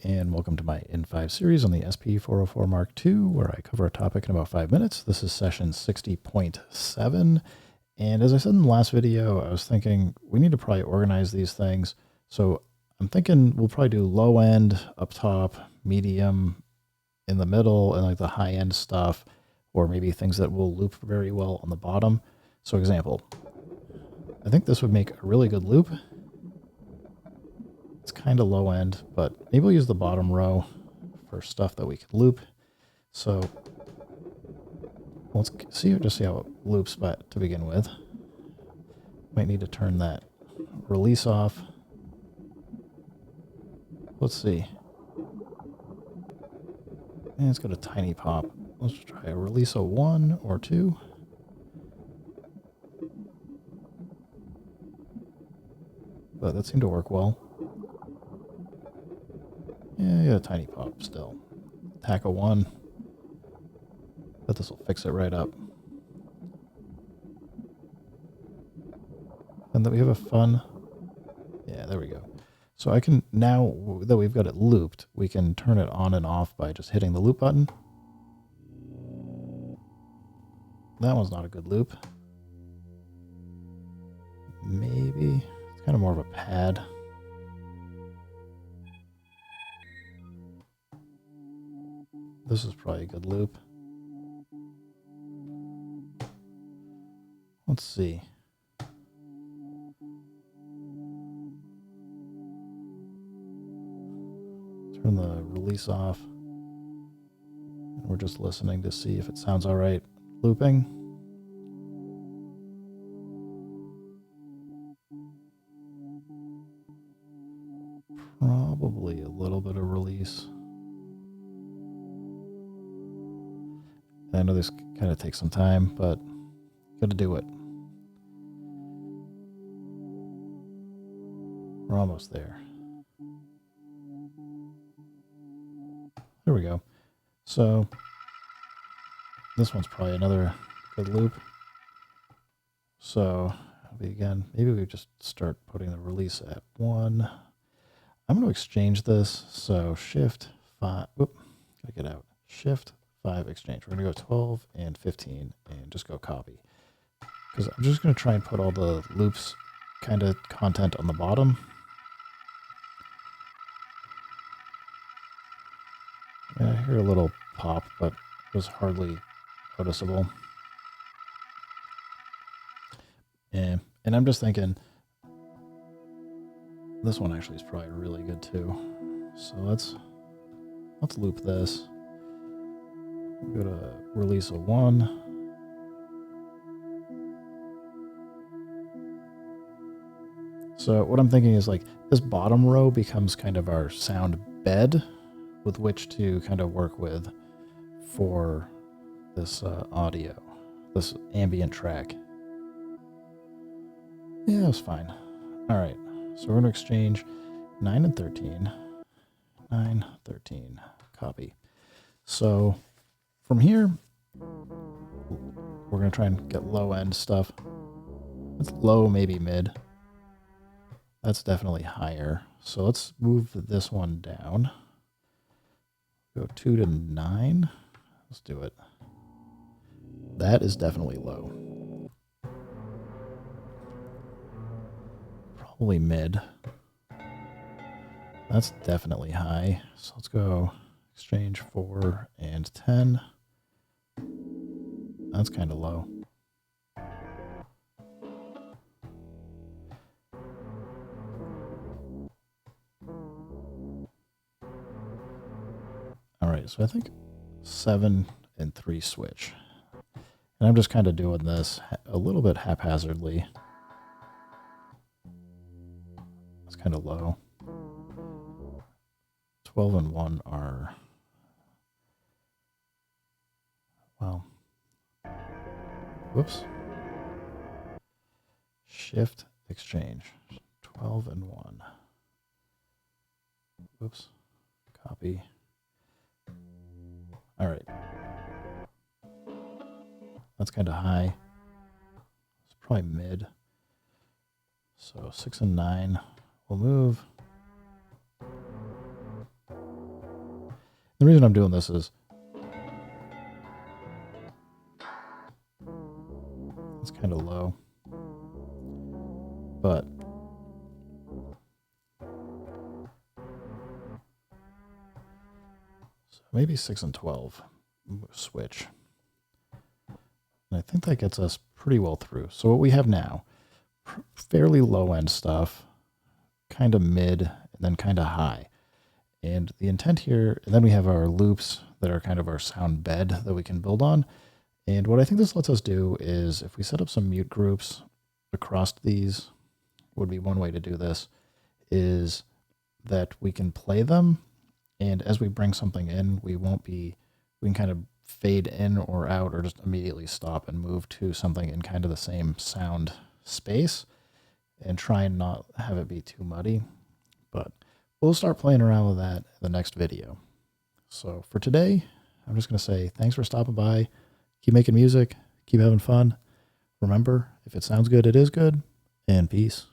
and welcome to my N5 series on the SP404 Mark II, where I cover a topic in about 5 minutes. This is session 60.7, and as I said in the last video, I was thinking we need to probably organize these things. So I'm thinking we'll probably do low end up top, medium in the middle, and like the high end stuff, or maybe things that will loop very well on the bottom. So example, I think this would make a really good loop. It's kind of low end, but maybe we'll use the bottom row for stuff that we could loop. So let's see, just see how it loops to begin with. Might need to turn that release off. Let's see. And it's got a tiny pop. Let's try a release of 1 or 2. But that seemed to work well. Yeah, a tiny pop still. Attack a 1. But this will fix it right up. And then we have a fun... Yeah, there we go. So I can, now that we've got it looped, we can turn it on and off by just hitting the loop button. That one's not a good loop. Maybe. It's kind of more of a pad. This is probably a good loop. Let's see. Turn the release off. And we're just listening to see if it sounds all right looping. Probably a little bit of release. I know this kind of takes some time, but got to do it. We're almost there. There we go. So this one's probably another good loop. So again, maybe we just start putting the release at 1. I'm going to exchange this. So Shift 5. Oop, gotta get out. Shift 5 exchange. We're going to go 12 and 15 and just go copy. Because I'm just going to try and put all the loops kind of content on the bottom. And I hear a little pop, but it was hardly noticeable. And I'm just thinking this one actually is probably really good too. So let's loop this. Go to release of 1. So what I'm thinking is like this bottom row becomes kind of our sound bed with which to kind of work with for this audio, this ambient track. Yeah, it was fine. All right, so we're going to exchange 9 and 13. 9, 13, copy. So from here, we're going to try and get low end stuff. That's low, maybe mid. That's definitely higher. So let's move this one down. Go 2 to 9. Let's do it. That is definitely low. Probably mid. That's definitely high. So let's go exchange 4 and 10. That's kind of low. All right, so I think 7 and 3 switch. And I'm just kind of doing this a little bit haphazardly. It's kind of low. 12 and 1 are, well, whoops. Shift exchange. 12 and 1. Whoops. Copy. All right. That's kind of high. It's probably mid. So 6 and 9 will move. The reason I'm doing this is it's kind of low, but so maybe 6 and 12 switch. And I think that gets us pretty well through. So what we have now, fairly low end stuff, kind of mid, and then kind of high. And the intent here, and then we have our loops that are kind of our sound bed that we can build on. And what I think this lets us do is if we set up some mute groups across these, would be one way to do this, is that we can play them. And as we bring something in, we can kind of fade in or out or just immediately stop and move to something in kind of the same sound space and try and not have it be too muddy. But we'll start playing around with that in the next video. So for today, I'm just going to say thanks for stopping by. Keep making music. Keep having fun. Remember, if it sounds good, it is good. And peace.